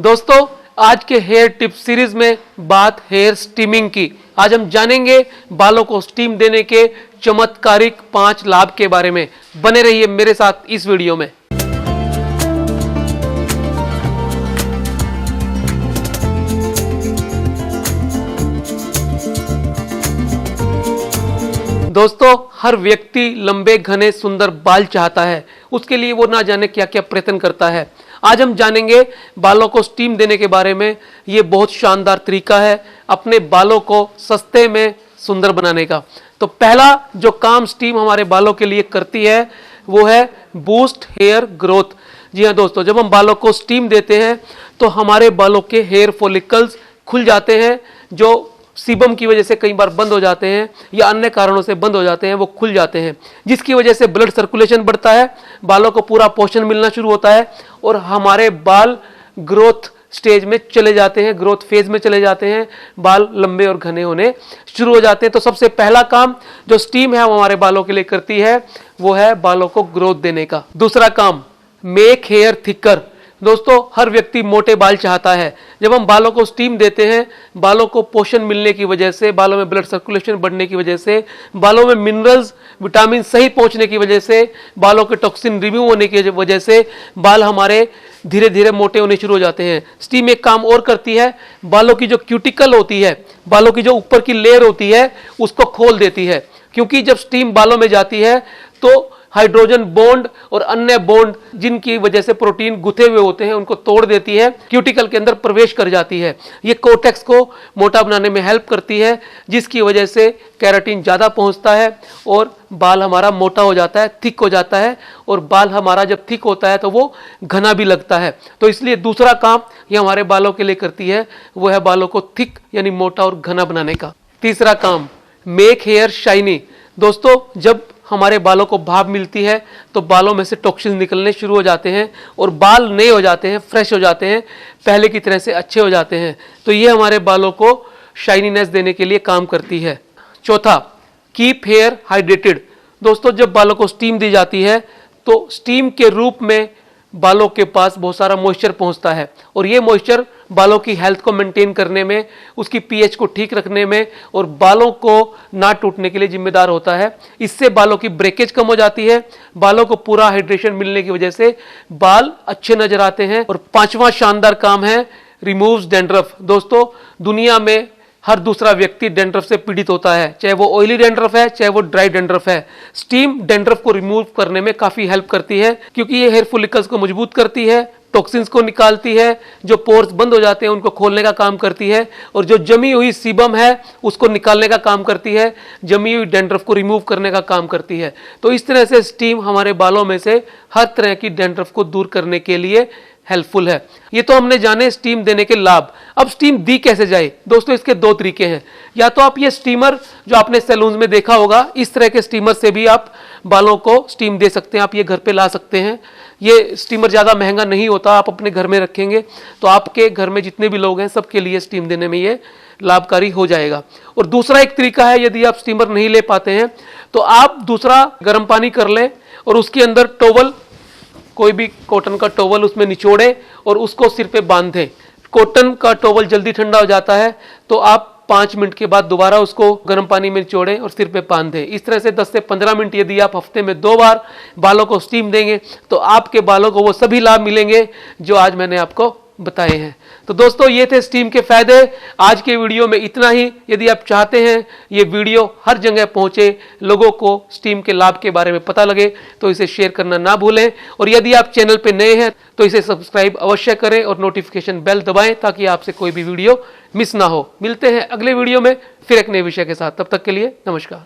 दोस्तों आज के हेयर टिप सीरीज में बात हेयर स्टीमिंग की। आज हम जानेंगे बालों को स्टीम देने के चमत्कारिक 5 लाभ के बारे में। बने रहिए मेरे साथ इस वीडियो में। दोस्तों हर व्यक्ति लंबे घने सुंदर बाल चाहता है, उसके लिए वो ना जाने क्या क्या प्रयत्न करता है। आज हम जानेंगे बालों को स्टीम देने के बारे में। ये बहुत शानदार तरीका है अपने बालों को सस्ते में सुंदर बनाने का। तो पहला जो काम स्टीम हमारे बालों के लिए करती है वो है बूस्ट हेयर ग्रोथ। जी हाँ दोस्तों, जब हम बालों को स्टीम देते हैं तो हमारे बालों के हेयर फॉलिकल्स खुल जाते हैं, जो सीबम की वजह से कई बार बंद हो जाते हैं या अन्य कारणों से बंद हो जाते हैं, वो खुल जाते हैं, जिसकी वजह से ब्लड सर्कुलेशन बढ़ता है, बालों को पूरा पोषण मिलना शुरू होता है और हमारे बाल ग्रोथ स्टेज में चले जाते हैं, ग्रोथ फेज में चले जाते हैं, बाल लंबे और घने होने शुरू हो जाते हैं। तो सबसे पहला काम जो स्टीम है वो हमारे बालों के लिए करती है वो है बालों को ग्रोथ देने का। दूसरा काम मेक हेयर थिकर। दोस्तों हर व्यक्ति मोटे बाल चाहता है। जब हम बालों को स्टीम देते हैं, बालों को पोषण मिलने की वजह से, बालों में ब्लड सर्कुलेशन बढ़ने की वजह से, बालों में मिनरल्स विटामिन सही पहुंचने की वजह से, बालों के टॉक्सिन रिमूव होने की वजह से बाल हमारे धीरे धीरे मोटे होने शुरू हो जाते हैं। स्टीम एक काम और करती है, बालों की जो क्यूटिकल होती है, बालों की जो ऊपर की लेयर होती है उसको खोल देती है। क्योंकि जब स्टीम बालों में जाती है तो हाइड्रोजन बॉन्ड और अन्य बॉन्ड जिनकी वजह से प्रोटीन गुथे हुए होते हैं उनको तोड़ देती है, क्यूटिकल के अंदर प्रवेश कर जाती है। ये कोर्टेक्स को मोटा बनाने में हेल्प करती है, जिसकी वजह से केराटिन ज़्यादा पहुंचता है और बाल हमारा मोटा हो जाता है, थिक हो जाता है। और बाल हमारा जब थिक होता है तो वो घना भी लगता है। तो इसलिए दूसरा काम ये हमारे बालों के लिए करती है वो है बालों को थिक यानी मोटा और घना बनाने का। तीसरा काम मेक हेयर शाइनी। दोस्तों जब हमारे बालों को भाप मिलती है तो बालों में से टॉक्सिन निकलने शुरू हो जाते हैं और बाल नए हो जाते हैं, फ्रेश हो जाते हैं, पहले की तरह से अच्छे हो जाते हैं। तो ये हमारे बालों को शाइनीनेस देने के लिए काम करती है। चौथा कीप हेयर हाइड्रेटेड। दोस्तों जब बालों को स्टीम दी जाती है तो स्टीम के रूप में बालों के पास बहुत सारा मॉइस्चर पहुंचता है और ये मॉइस्चर बालों की हेल्थ को मेंटेन करने में, उसकी पीएच को ठीक रखने में और बालों को ना टूटने के लिए जिम्मेदार होता है। इससे बालों की ब्रेकेज कम हो जाती है, बालों को पूरा हाइड्रेशन मिलने की वजह से बाल अच्छे नजर आते हैं। और पांचवा शानदार काम है रिमूव्स डैंड्रफ। दोस्तों दुनिया में हर दूसरा व्यक्ति डैंड्रफ से पीड़ित होता है, चाहे वो ऑयली डैंड्रफ है चाहे वो ड्राई डैंड्रफ है। स्टीम डैंड्रफ को रिमूव करने में काफी हेल्प करती है, क्योंकि ये हेयर फॉलिकल्स को मजबूत करती है, टॉक्सिन्स को निकालती है, जो पोर्स बंद हो जाते हैं उनको खोलने का काम करती है और जो जमी हुई सीबम है उसको निकालने का काम करती है, जमी हुई डैंड्रफ को रिमूव करने का काम करती है। तो इस तरह से स्टीम हमारे बालों में से हर तरह की डैंड्रफ को दूर करने के लिए हेल्पफुल है। ये तो हमने जाने स्टीम देने के लाभ। अब स्टीम दी कैसे जाए? दोस्तों इसके 2 तरीके हैं। या तो आप ये स्टीमर जो आपने सैलून में देखा होगा, इस तरह के स्टीमर से भी आप बालों को स्टीम दे सकते हैं, आप ये घर पे ला सकते हैं। ये स्टीमर ज़्यादा महंगा नहीं होता, आप अपने घर में रखेंगे तो आपके घर में जितने भी लोग हैं सबके लिए स्टीम देने में ये लाभकारी हो जाएगा। और दूसरा एक तरीका है, यदि आप स्टीमर नहीं ले पाते हैं तो आप दूसरा गर्म पानी कर लें और उसके अंदर टॉवल, कोई भी कॉटन का टॉवल उसमें निचोड़े और उसको सिर पे बांध दें। कॉटन का टॉवल जल्दी ठंडा हो जाता है तो आप 5 मिनट के बाद दोबारा उसको गर्म पानी में निचोड़ें और सिर पे बांध दें। इस तरह से 10 से 15 मिनट यदि आप हफ्ते में 2 बार बालों को स्टीम देंगे तो आपके बालों को वो सभी लाभ मिलेंगे जो आज मैंने आपको बताए हैं। तो दोस्तों ये थे स्टीम के फायदे। आज के वीडियो में इतना ही। यदि आप चाहते हैं ये वीडियो हर जगह पहुंचे, लोगों को स्टीम के लाभ के बारे में पता लगे, तो इसे शेयर करना ना भूलें। और यदि आप चैनल पे नए हैं तो इसे सब्सक्राइब अवश्य करें और नोटिफिकेशन बेल दबाएं ताकि आपसे कोई भी वीडियो मिस ना हो। मिलते हैं अगले वीडियो में फिर एक नए विषय के साथ। तब तक के लिए नमस्कार।